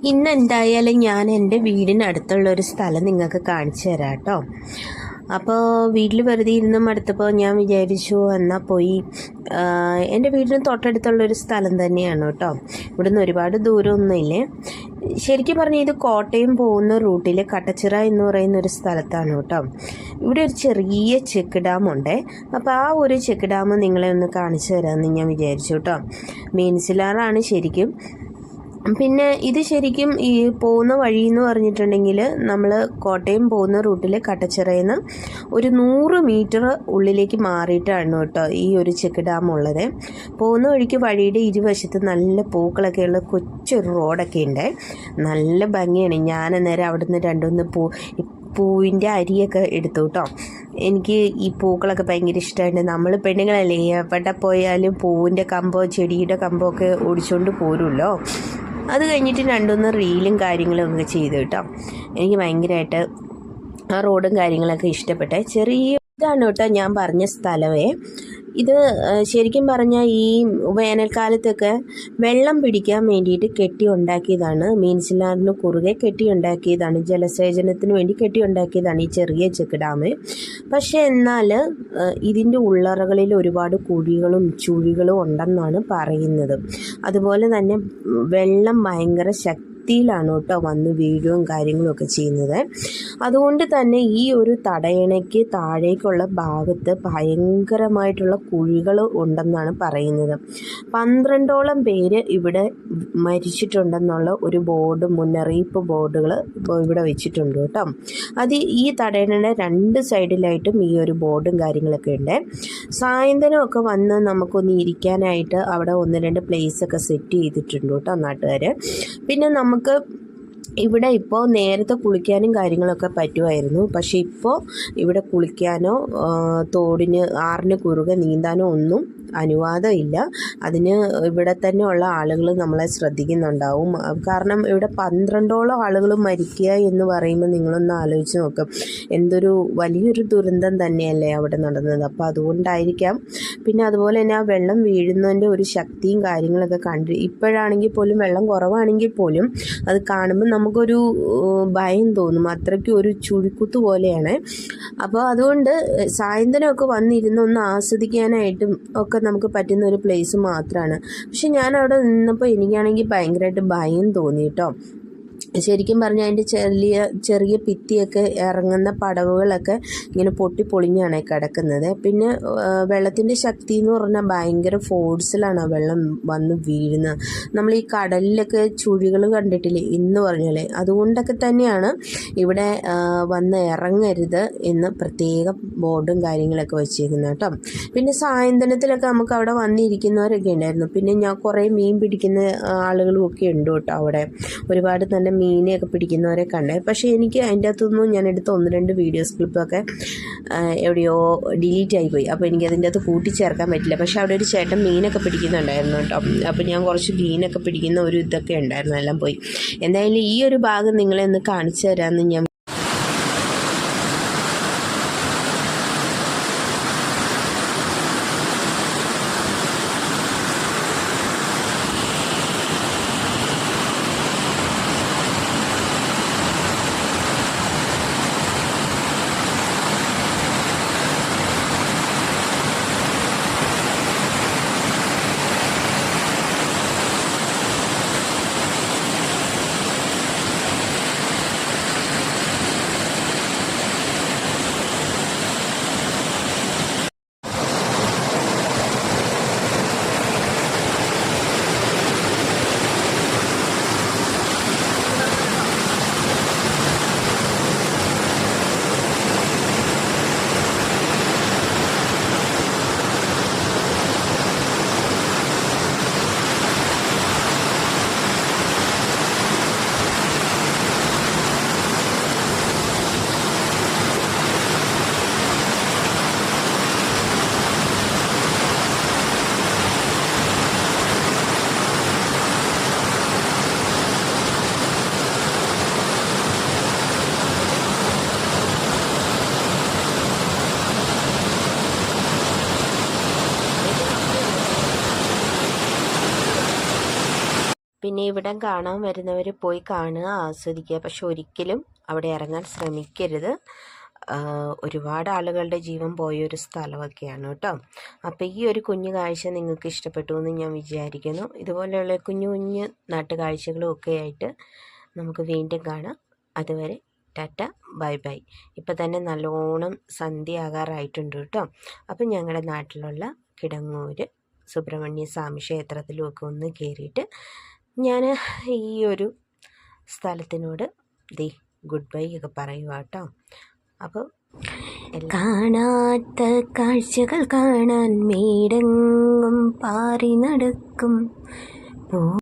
ഇന്ന് എന്തായാലും ഞാൻ എൻ്റെ വീടിനടുത്തുള്ളൊരു സ്ഥലം നിങ്ങൾക്ക് കാണിച്ചു തരാം കേട്ടോ. അപ്പോൾ വീട്ടിൽ വെറുതെ ഇരുന്ന് മടുത്തപ്പോൾ ഞാൻ വിചാരിച്ചു എന്നാൽ പോയി എൻ്റെ വീടിന് തൊട്ടടുത്തുള്ളൊരു സ്ഥലം തന്നെയാണ് കേട്ടോ. ഇവിടുന്ന് ഒരുപാട് ദൂരമൊന്നുമില്ലേ. ശരിക്കും പറഞ്ഞാൽ ഇത് കോട്ടയം പോകുന്ന റൂട്ടിൽ കട്ടച്ചിറ എന്ന് പറയുന്ന ഒരു സ്ഥലത്താണ് കേട്ടോ. ഇവിടെ ഒരു ചെറിയ ചെക്ക് ഡാമുണ്ട്. അപ്പോൾ ആ ഒരു ചെക്ക് ഡാം നിങ്ങളെ ഒന്ന് കാണിച്ചു തരാമെന്ന് ഞാൻ വിചാരിച്ചു കേട്ടോ. മീൻസിലാറാണ് ശരിക്കും. പിന്നെ ഇത് ശരിക്കും ഈ പോകുന്ന വഴി എന്ന് പറഞ്ഞിട്ടുണ്ടെങ്കിൽ നമ്മൾ കോട്ടയം പോകുന്ന റൂട്ടിൽ കട്ടച്ചിറയിൽ നിന്ന് ഒരു 100 മീറ്റർ ഉള്ളിലേക്ക് മാറിയിട്ടാണ് കേട്ടോ ഈ ഒരു ചെക്ക് ഡാം ഉള്ളത്. പോകുന്ന വഴിക്ക് വഴിയുടെ ഇരുവശത്ത് നല്ല പൂക്കളൊക്കെയുള്ള കൊച്ചൊരു റോഡൊക്കെ ഉണ്ട്. നല്ല ഭംഗിയാണ്. ഞാൻ നേരെ അവിടെ നിന്ന് രണ്ടൊന്ന് പൂവിൻ്റെ അരിയൊക്കെ എടുത്തു കേട്ടോ. എനിക്ക് ഈ പൂക്കളൊക്കെ ഭയങ്കര ഇഷ്ടമായിട്ട്. നമ്മൾ പെണ്ണുങ്ങളല്ലേ എവിടെ പോയാലും പൂവിൻ്റെ കമ്പോ ചെടിയുടെ കമ്പോ ഒക്കെ ഓടിച്ചുകൊണ്ട് പോരുമല്ലോ. അത് കഴിഞ്ഞിട്ട് രണ്ടൊന്ന് റീലും കാര്യങ്ങളും ഒക്കെ ചെയ്തു കേട്ടോ. എനിക്ക് ഭയങ്കരമായിട്ട് ആ റോഡും കാര്യങ്ങളൊക്കെ ഇഷ്ടപ്പെട്ടെ. ചെറിയ ഇതാണ് കേട്ടോ ഞാൻ പറഞ്ഞ സ്ഥലമേ. ഇത് ശരിക്കും പറഞ്ഞാൽ ഈ വേനൽക്കാലത്തൊക്കെ വെള്ളം പിടിക്കാൻ വേണ്ടിയിട്ട് കെട്ടിയുണ്ടാക്കിയതാണ്. മീൻസിലാറിന് കുറുകെ കെട്ടിയുണ്ടാക്കിയതാണ്. ജലസേചനത്തിന് വേണ്ടി കെട്ടിയുണ്ടാക്കിയതാണ് ഈ ചെറിയ ചെക്ക് ഡാം. പക്ഷേ എന്നാൽ ഇതിൻ്റെ ഉള്ളറകളിൽ ഒരുപാട് കുഴികളും ചുഴികളും ഉണ്ടെന്നാണ് പറയുന്നത്. അതുപോലെ തന്നെ വെള്ളം ഭയങ്കര ത്തിയിലാണ് കേട്ടോ വന്ന് വീഴുകയും കാര്യങ്ങളും ഒക്കെ ചെയ്യുന്നത്. അതുകൊണ്ട് തന്നെ ഈ ഒരു തടയണയ്ക്ക് താഴേക്കുള്ള ഭാഗത്ത് ഭയങ്കരമായിട്ടുള്ള കുഴികൾ ഉണ്ടെന്നാണ് പറയുന്നത്. 12ഓളം പേര് ഇവിടെ മരിച്ചിട്ടുണ്ടെന്നുള്ള ഒരു മുന്നറിയിപ്പ് ബോർഡുകൾ ഇവിടെ വെച്ചിട്ടുണ്ട് കേട്ടോ. അത് ഈ തടയണയുടെ 2 സൈഡിലായിട്ടും ഈ ഒരു ബോർഡും കാര്യങ്ങളൊക്കെ ഉണ്ട്. സായന്തനമൊക്കെ വന്ന് നമുക്കൊന്ന് ഇരിക്കാനായിട്ട് അവിടെ 1-2 പ്ലേസൊക്കെ സെറ്റ് ചെയ്തിട്ടുണ്ട് കേട്ടോ നാട്ടുകാർ. പിന്നെ നമുക്ക് ഇവിടെ ഇപ്പോൾ നേരത്തെ കുളിക്കാനും കാര്യങ്ങളൊക്കെ പറ്റുമായിരുന്നു. പക്ഷേ ഇപ്പോൾ ഇവിടെ കുളിക്കാനോ ആറിന് കുറുകെ നീന്താനോ ഒന്നും അനുവാദമില്ല. അതിന് ഇവിടെ തന്നെ ഉള്ള ആളുകൾ നമ്മളെ ശ്രദ്ധിക്കുന്നുണ്ടാവും. കാരണം ഇവിടെ 12ഓളം ആളുകൾ മരിക്കുക എന്ന് പറയുമ്പോൾ നിങ്ങളൊന്ന് ആലോചിച്ച് നോക്കും. എന്തൊരു വലിയൊരു ദുരന്തം തന്നെയല്ലേ അവിടെ നടന്നത്. അപ്പോൾ അതുകൊണ്ടായിരിക്കാം. പിന്നെ അതുപോലെ തന്നെ ആ വെള്ളം വീഴുന്നതിൻ്റെ ഒരു ശക്തിയും കാര്യങ്ങളൊക്കെ ഇപ്പോഴാണെങ്കിൽ പോലും വെള്ളം കുറവാണെങ്കിൽ പോലും അത് കാണുമ്പോൾ നമുക്കൊരു ഭയം തോന്നും. അത്രയ്ക്ക് ഒരു ചുഴിക്കുത്ത് പോലെയാണ്. അപ്പോൾ അതുകൊണ്ട് സായന്തനമൊക്കെ വന്നിരുന്ന് ഒന്ന് ആസ്വദിക്കാനായിട്ടും ഒക്കെ നമുക്ക് പറ്റുന്ന ഒരു പ്ലേസ് മാത്രമാണ്. പക്ഷെ ഞാൻ അവിടെ നിന്നപ്പോൾ എനിക്കാണെങ്കിൽ ഭയങ്കരമായിട്ട് ഭയം തോന്നി കേട്ടോ. ശരിക്കും പറഞ്ഞാൽ അതിൻ്റെ ചെറിയ ഭിത്തിയൊക്കെ ഇറങ്ങുന്ന പടവുകളൊക്കെ ഇങ്ങനെ പൊളിഞ്ഞാണ് കിടക്കുന്നത്. പിന്നെ വെള്ളത്തിൻ്റെ ശക്തി എന്ന് പറഞ്ഞാൽ ഭയങ്കര ഫോഴ്സിലാണ് ആ വെള്ളം വന്ന് വീഴുന്നത്. നമ്മൾ ഈ കടലിലൊക്കെ ചുഴികൾ കണ്ടിട്ടില്ലേ എന്ന് പറഞ്ഞാൽ അതുകൊണ്ടൊക്കെ തന്നെയാണ് ഇവിടെ വന്ന് ഇറങ്ങരുത് എന്ന് പ്രത്യേക ബോർഡും കാര്യങ്ങളൊക്കെ വെച്ചേക്കുന്നത് കേട്ടോ. പിന്നെ സായന്തനത്തിലൊക്കെ നമുക്ക് അവിടെ വന്നിരിക്കുന്നവരൊക്കെ ഉണ്ടായിരുന്നു. പിന്നെ ഞാൻ കുറേ മീൻ പിടിക്കുന്ന ആളുകളും ഒക്കെ ഉണ്ട് കേട്ടോ അവിടെ. ഒരുപാട് തന്നെ മീനെയൊക്കെ പിടിക്കുന്നവരെ കണ്ടേ. പക്ഷേ എനിക്ക് അതിൻ്റെ അകത്തുനിന്നും ഞാൻ എടുത്ത 1-2 വീഡിയോസ് ക്ലിപ്പൊക്കെ എവിടെയോ ഡിലീറ്റ് ആയിപ്പോയി. അപ്പോൾ എനിക്ക് അതിൻ്റെ അകത്ത് കൂട്ടിച്ചേർക്കാൻ പറ്റില്ല. പക്ഷേ അവിടെ ഒരു ചേട്ടൻ മീനൊക്കെ പിടിക്കുന്നുണ്ടായിരുന്നു കേട്ടോ. അപ്പോൾ ഞാൻ കുറച്ച് മീനൊക്കെ പിടിക്കുന്ന ഒരു ഇതൊക്കെ ഉണ്ടായിരുന്നു. എല്ലാം പോയി. എന്തായാലും ഈ ഒരു ഭാഗം നിങ്ങളെ ഒന്ന് കാണിച്ചു തരാമെന്ന് ഞാൻ പിന്നെ ഇവിടം കാണാൻ വരുന്നവർ പോയി കാണുക, ആസ്വദിക്കുക. പക്ഷെ ഒരിക്കലും അവിടെ ഇറങ്ങാൻ ശ്രമിക്കരുത്. ഒരുപാട് ആളുകളുടെ ജീവൻ പോയൊരു സ്ഥലമൊക്കെയാണ് കേട്ടോ. അപ്പോൾ ഈ ഒരു കുഞ്ഞു കാഴ്ച നിങ്ങൾക്ക് ഇഷ്ടപ്പെട്ടു എന്ന് ഞാൻ വിചാരിക്കുന്നു. ഇതുപോലെയുള്ള കുഞ്ഞു കുഞ്ഞു നാട്ടുകാഴ്ചകളും ഒക്കെ ആയിട്ട് നമുക്ക് വീണ്ടും കാണാം. അതുവരെ ടാറ്റ, ബൈ ബൈ. ഇപ്പം തന്നെ നല്ലോണം സന്ധ്യ ആകാറായിട്ടുണ്ട് കേട്ടോ. അപ്പം ഞങ്ങളുടെ നാട്ടിലുള്ള കിടങ്ങൂർ സുബ്രഹ്മണ്യ സ്വാമി ക്ഷേത്രത്തിലും ഒക്കെ ഒന്ന് കയറിയിട്ട് ഞാൻ ഈ ഒരു സ്ഥലത്തിനോട് ഗുഡ് ബൈ ഒക്കെ പറയുക കേട്ടോ. അപ്പോൾ കാണാത്ത കാഴ്ചകൾ കാണാൻ മേടെങ്ങും പാറി നടക്കും.